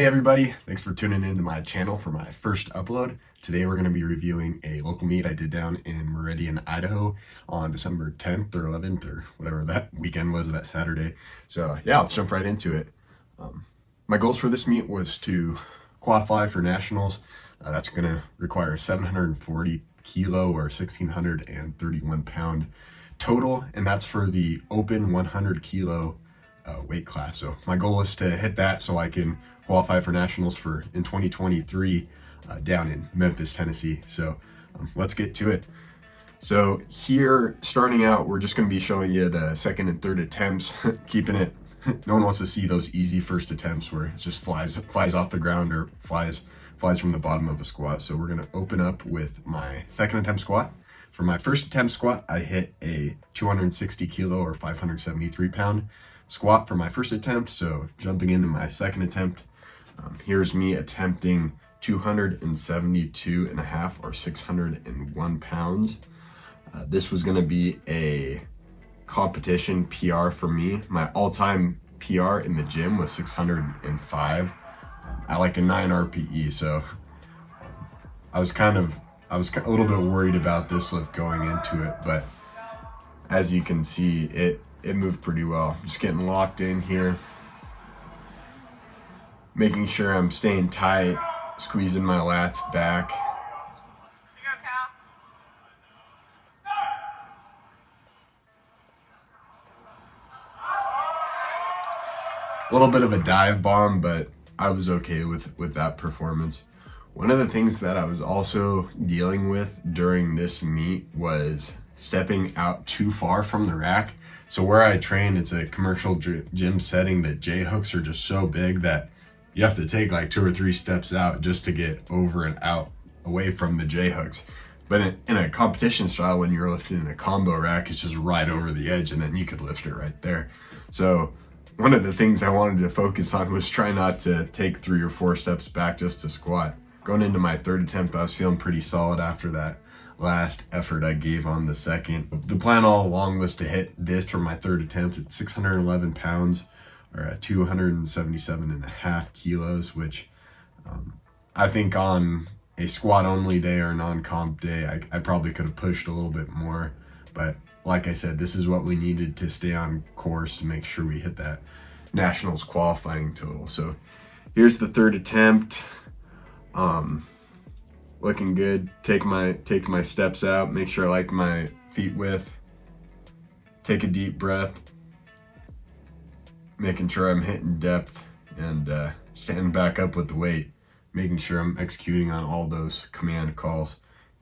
everybody, thanks for tuning into my channel for my first upload. Today we're going to be reviewing a local meet I did down in Meridian, Idaho on December 10th or 11th or whatever that weekend was, that Saturday. So yeah, let's jump right into it. My goals for this meet was to qualify for nationals. That's going to require 740 kilo or 1,631 pound total, and that's for the open 100 kilo weight class. So my goal is to hit that so I can qualify for nationals in 2023 down in Memphis, Tennessee. So let's get to it. So here, starting out, we're just going to be showing you the second and third attempts, keeping it. No one wants to see those easy first attempts where it just flies off the ground or flies from the bottom of a squat. So we're going to open up with my second attempt squat. For my first attempt squat, I hit a 260 kilo or 573 pound squat for my first attempt. So jumping into my second attempt, here's me attempting 272 and a half or 601 pounds. This was going to be a competition PR for me. My all-time PR in the gym was 605 at like a 9 RPE. So I was a little bit worried about this lift going into it, but as you can see, it moved pretty well. Just getting locked in here, making sure I'm staying tight, squeezing my lats back. A little bit of a dive bomb, but I was okay with that performance. One of the things that I was also dealing with during this meet was stepping out too far from the rack. So where I train, it's a commercial gym setting. The J hooks are just so big that you have to take like 2 or 3 steps out just to get over and out away from the J hooks. But in a competition style, when you're lifting in a combo rack, it's just right over the edge and then you could lift it right there. So one of the things I wanted to focus on was try not to take 3 or 4 steps back just to squat. Going into my third attempt, I was feeling pretty solid after that last effort I gave on the second. The plan all along was to hit this for my third attempt at 611 pounds or 277 and a half kilos, which I think on a squat only day or non-comp day, I probably could have pushed a little bit more. But like I said, this is what we needed to stay on course to make sure we hit that nationals qualifying total. So here's the third attempt. Looking good. Take my steps out, make sure I like my feet width. Take a deep breath, making sure I'm hitting depth and standing back up with the weight, making sure I'm executing on all those command calls.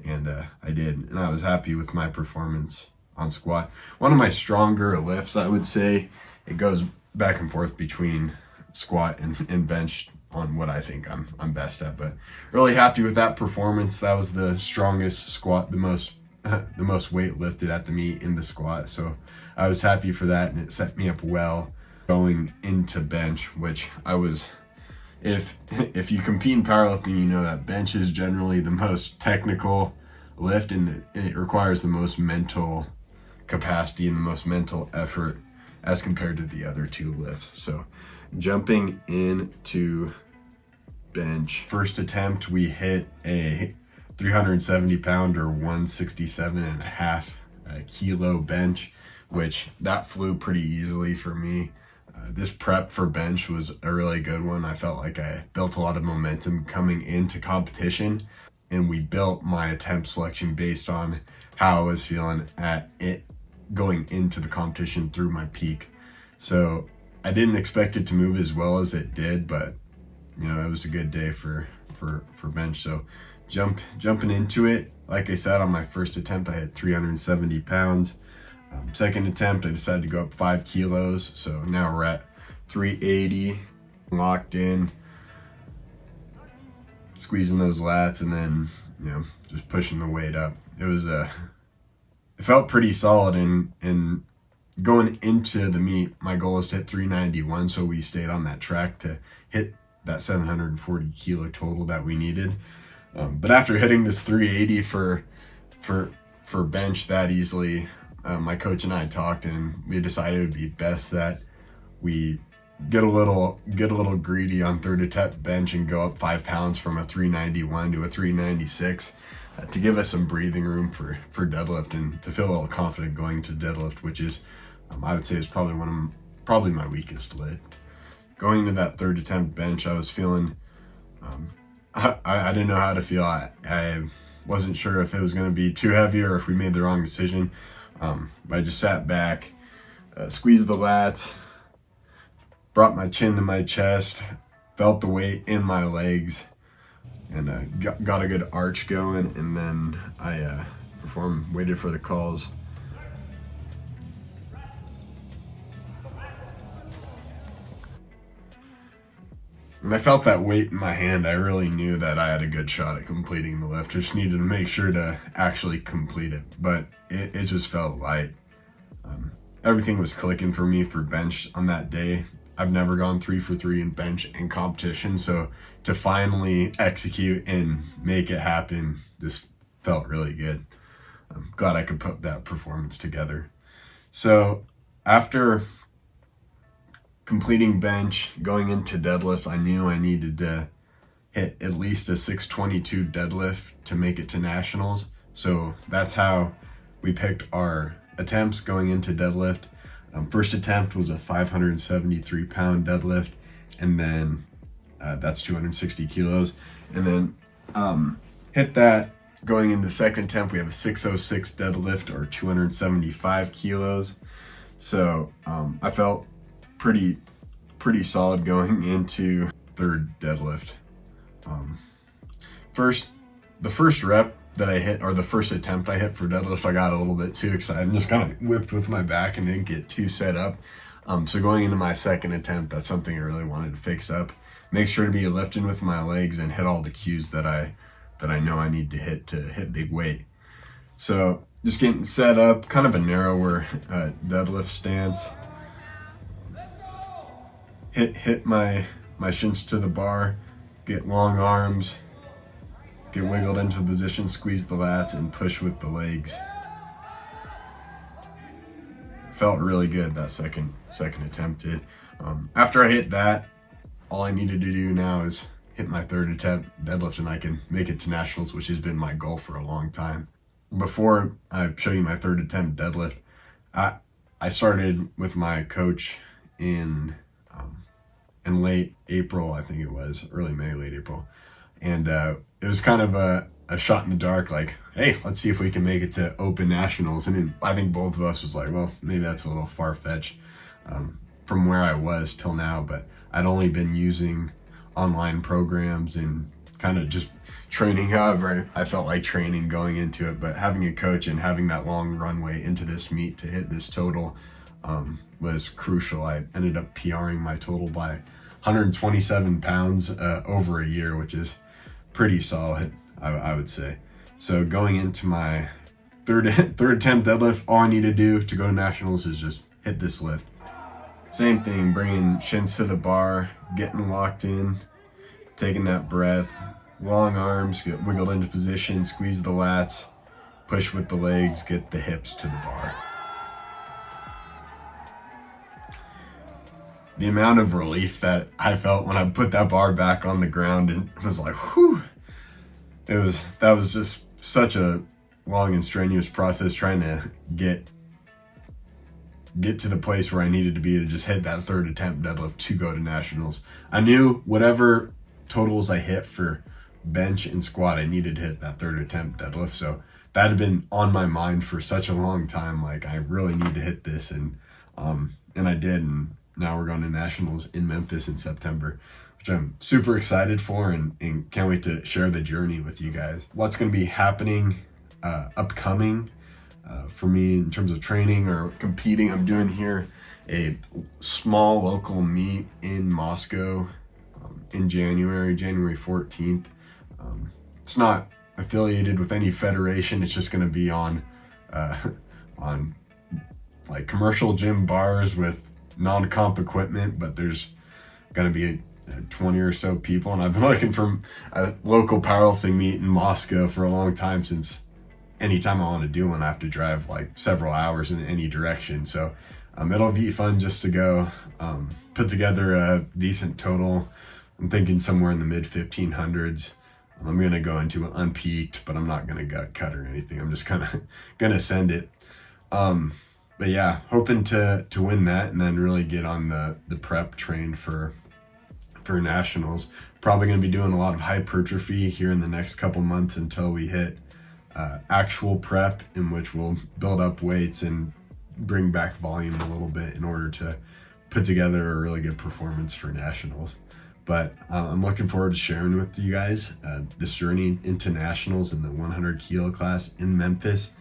And I did, and I was happy with my performance on squat. One of my stronger lifts, I would say. It goes back and forth between squat and bench on what I think I'm best at, but really happy with that performance. That was the strongest squat, the most weight lifted at the meet in the squat. So I was happy for that, and it set me up well going into bench, which I was. If you compete in powerlifting, you know that bench is generally the most technical lift, and it requires the most mental capacity and the most mental effort as compared to the other 2 lifts. So jumping into bench, first attempt we hit a 370 pound or 167 and a half kilo bench, which that flew pretty easily for me. This prep for bench was a really good one. I felt like I built a lot of momentum coming into competition, and we built my attempt selection based on how I was feeling at it going into the competition through my peak. So I didn't expect it to move as well as it did, but you know, it was a good day for bench. So jumping into it, like I said, on my first attempt I had 370 pounds. Second attempt I decided to go up 5 kilos, so now we're at 380, locked in, squeezing those lats, and then just pushing the weight up. It felt pretty solid, and going into the meet, my goal was to hit 391, so we stayed on that track to hit that 740 kilo total that we needed. But after hitting this 380 for bench that easily, my coach and I talked, and we decided it would be best that we get a little greedy on third attempt bench and go up 5 pounds from a 391 to a 396 to give us some breathing room for deadlift and to feel a little confident going to deadlift, which is I would say is probably my weakest lift. Going into that third attempt bench, I was feeling I didn't know how to feel. I wasn't sure if it was going to be too heavy or if we made the wrong decision. But I just sat back, squeezed the lats, brought my chin to my chest, felt the weight in my legs, and got a good arch going. And then I performed, waited for the calls. When I felt that weight in my hand, I really knew that I had a good shot at completing the lift. I just needed to make sure to actually complete it, but it just felt light. Everything was clicking for me for bench on that day. I've never gone 3 for 3 in bench in competition, so to finally execute and make it happen just felt really good. I'm glad I could put that performance together. So after completing bench, going into deadlift, I knew I needed to hit at least a 622 deadlift to make it to nationals. So that's how we picked our attempts going into deadlift. First attempt was a 573 pound deadlift, and then that's 260 kilos. And then hit that. Going into second attempt, we have a 606 deadlift or 275 kilos. So I felt pretty solid going into third deadlift. The first rep that I hit, or the first attempt I hit for deadlift, I got a little bit too excited and just kind of whipped with my back and didn't get too set up. So going into my second attempt, that's something I really wanted to fix up. Make sure to be lifting with my legs and hit all the cues that I know I need to hit big weight. So just getting set up, kind of a narrower deadlift stance. Hit my shins to the bar, get long arms, get wiggled into position, squeeze the lats, and push with the legs. Felt really good that second attempt did. After I hit that, all I needed to do now is hit my third attempt deadlift and I can make it to nationals, which has been my goal for a long time. Before I show you my third attempt deadlift, I started with my coach in late April, I think it was, early May, late April. And it was kind of a shot in the dark, like, hey, let's see if we can make it to open nationals. And I think both of us was like, well, maybe that's a little far-fetched from where I was till now, but I'd only been using online programs and kind of just training however I felt like training going into it. But having a coach and having that long runway into this meet to hit this total was crucial. I ended up PRing my total by 127 pounds over a year, which is pretty solid, I would say. So going into my third attempt deadlift, all I need to do to go to nationals is just hit this lift. Same thing, bringing shins to the bar, getting locked in, taking that breath, long arms, get wiggled into position, squeeze the lats, push with the legs, get the hips to the bar. The amount of relief that I felt when I put that bar back on the ground and was like, whew. That was just such a long and strenuous process trying to get to the place where I needed to be to just hit that third attempt deadlift to go to nationals. I knew whatever totals I hit for bench and squat, I needed to hit that third attempt deadlift. So that had been on my mind for such a long time. Like, I really need to hit this, and I did. And now we're going to nationals in Memphis in September, which I'm super excited for and can't wait to share the journey with you guys. What's going to be happening upcoming for me in terms of training or competing, I'm doing here a small local meet in Moscow in January 14th. It's not affiliated with any federation. It's just going to be on like commercial gym bars with non-comp equipment, but there's going to be 20 or so people, and I've been looking for a local powerlifting meet in Moscow for a long time, since anytime I want to do one I have to drive like several hours in any direction. So It'll be fun just to go put together a decent total. I'm thinking somewhere in the mid 1500s. I'm gonna go into unpeaked, but I'm not gonna gut cut or anything. I'm just kind of gonna send it. But yeah, hoping to win that and then really get on the prep train for nationals. Probably gonna be doing a lot of hypertrophy here in the next couple months until we hit actual prep, in which we'll build up weights and bring back volume a little bit in order to put together a really good performance for nationals. But I'm looking forward to sharing with you guys this journey into nationals in the 100 kilo class in Memphis.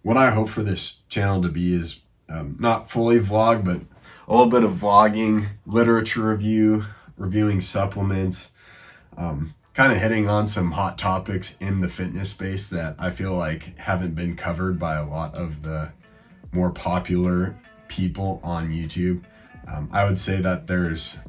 What I hope for this channel to be is not fully vlog, but a little bit of vlogging, literature review, reviewing supplements, kind of hitting on some hot topics in the fitness space that I feel like haven't been covered by a lot of the more popular people on YouTube. I would say that there's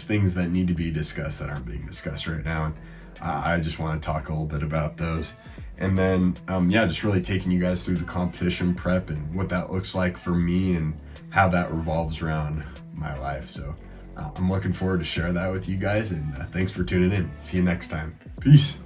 things that need to be discussed that aren't being discussed right now, and I just want to talk a little bit about those. And then yeah, just really taking you guys through the competition prep and what that looks like for me and how that revolves around my life. So I'm looking forward to share that with you guys, and thanks for tuning in. See you next time. Peace.